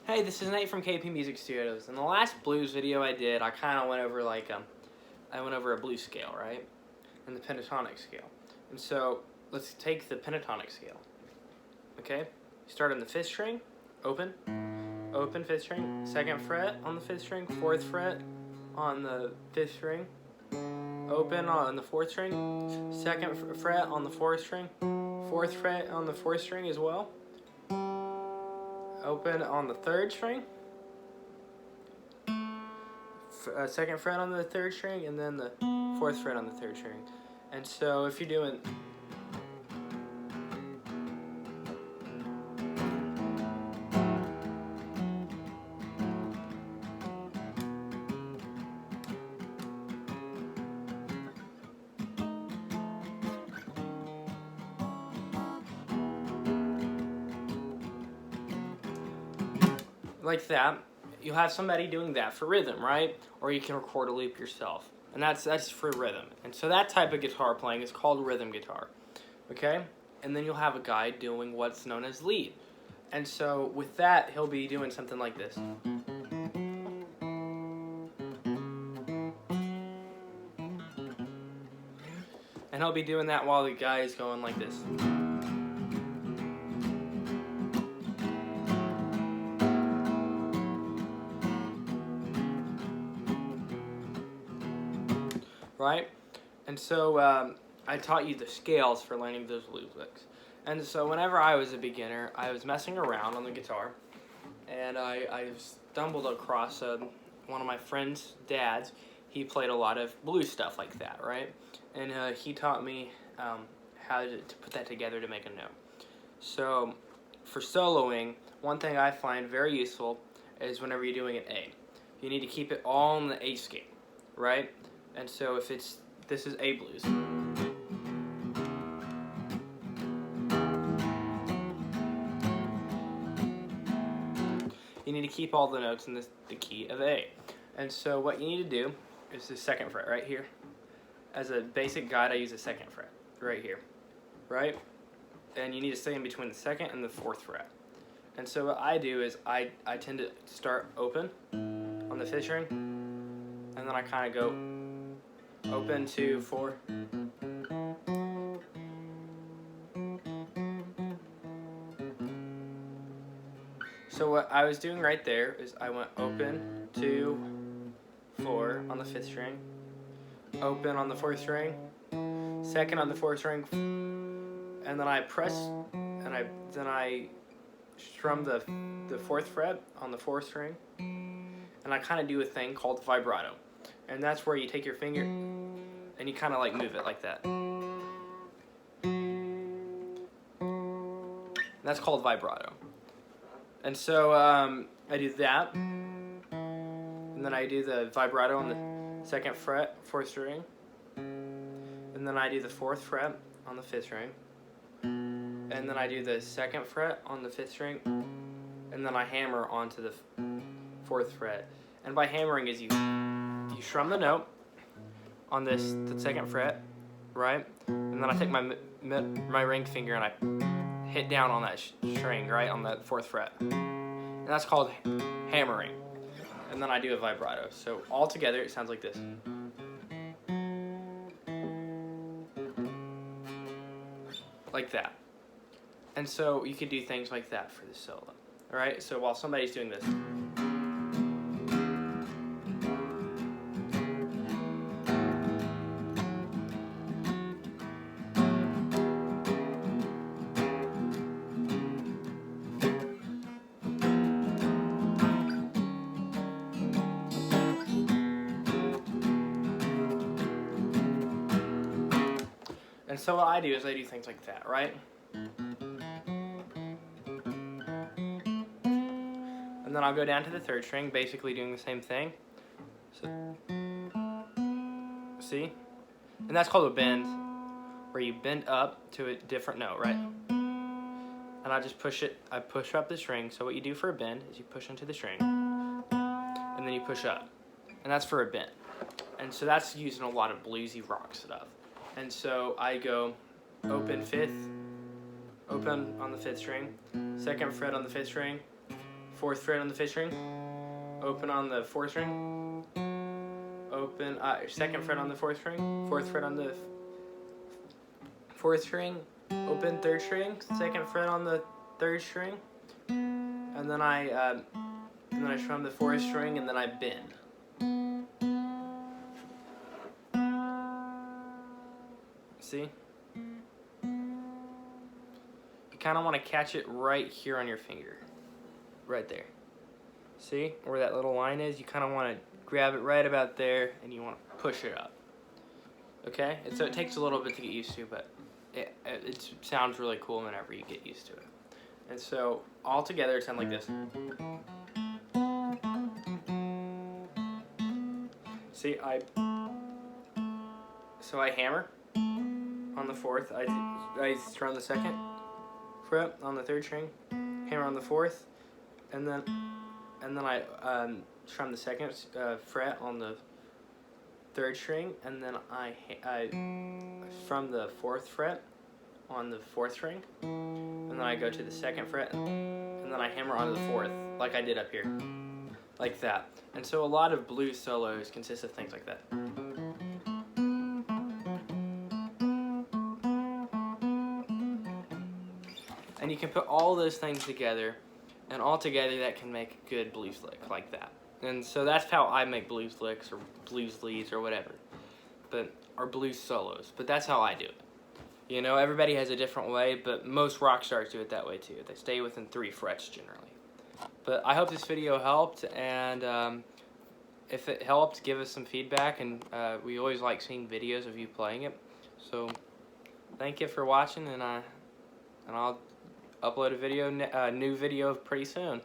Hey, this is Nate from KP Music Studios. In the last blues video I did, I kind of went over I went over a blues scale, right? And the pentatonic scale. And so let's take the pentatonic scale. Okay? You start on the 5th string, open, open 5th string, 2nd fret on the 5th string, 4th fret on the 5th string, open on the 4th string, 2nd fret on the 4th string, 4th fret on the 4th string as well. Open on the 3rd string, 2nd fret on the 3rd string, and then the 4th fret on the 3rd string. And so if you're doing like that, you'll have somebody doing that for rhythm, right? Or you can record a loop yourself, and that's for rhythm. And so that type of guitar playing is called rhythm guitar, okay? And then you'll have a guy doing what's known as lead. And so with that, he'll be doing something like this. And he'll be doing that while the guy is going like this. Right? And so I taught you the scales for learning those blues licks. And so whenever I was a beginner, I was messing around on the guitar, and I stumbled across one of my friend's dads. He played a lot of blues stuff like that, right? And he taught me how to put that together to make a note. So for soloing, one thing I find very useful is whenever you're doing an A. You need to keep it all on the A scale, right? And so if this is A-blues. You need to keep all the notes in the key of A. And so what you need to do is the 2nd fret right here. As a basic guide, I use the 2nd fret right here, right? And you need to stay in between the 2nd and the 4th fret. And so what I do is I tend to start open on the 5th string, and then I kind of go open, 2, 4. So what I was doing right there is I went open, 2, 4 on the 5th string, open on the 4th string, 2nd on the 4th string, and then I press, and then I strum the 4th fret on the 4th string, and I kind of do a thing called vibrato. And that's where you take your finger and you kind of like move it like that. And that's called vibrato. And so I do that, and then I do the vibrato on the 2nd fret, 4th string, and then I do the 4th fret on the 5th string, and then I do the 2nd fret on the 5th string, and then I hammer onto the 4th fret. And by hammering is you strum the note on the 2nd fret, right? And then I take my ring finger and I hit down on that string, right, on that 4th fret. And that's called hammering. And then I do a vibrato. So all together it sounds like this. Like that. And so you can do things like that for the solo. All right? So while somebody's doing this. And so what I do is I do things like that, right? And then I'll go down to the 3rd string, basically doing the same thing. So, see? And that's called a bend, where you bend up to a different note, right? And I just push it, I push up the string. So what you do for a bend is you push into the string, and then you push up. And that's for a bend. And so that's used in a lot of bluesy rock stuff. And so I go open 5th, open on the 5th string, 2nd fret on the 5th string, 4th fret on the 5th string, open on the 4th string, open 2nd fret on the 4th string, 4th fret on the 4th string, open 3rd string, 2nd fret on the 3rd string, and then I strum the 4th string, and then I bend. See? You kind of want to catch it right here on your finger. Right there. See where that little line is? You kind of want to grab it right about there, and you want to push it up. Okay? So it takes a little bit to get used to, but it sounds really cool whenever you get used to it. And so all together it sounds like this. See, so I hammer on the 4th. I strum the 2nd fret on the 3rd string, hammer on the 4th, and then I strum the 2nd fret on the 3rd string, and then I strum the 4th fret on the 4th string, and then I go to the 2nd fret, and then I hammer onto the 4th, like I did up here, like that. And so a lot of blues solos consist of things like that. And you can put all those things together, and all together that can make a good blues lick like that. And so that's how I make blues licks or blues leads or whatever, or blues solos. But that's how I do it. You know, everybody has a different way, but most rock stars do it that way too. They stay within 3 frets generally. But I hope this video helped, and if it helped, give us some feedback, and we always like seeing videos of you playing it. So thank you for watching, and I'll upload a new video pretty soon.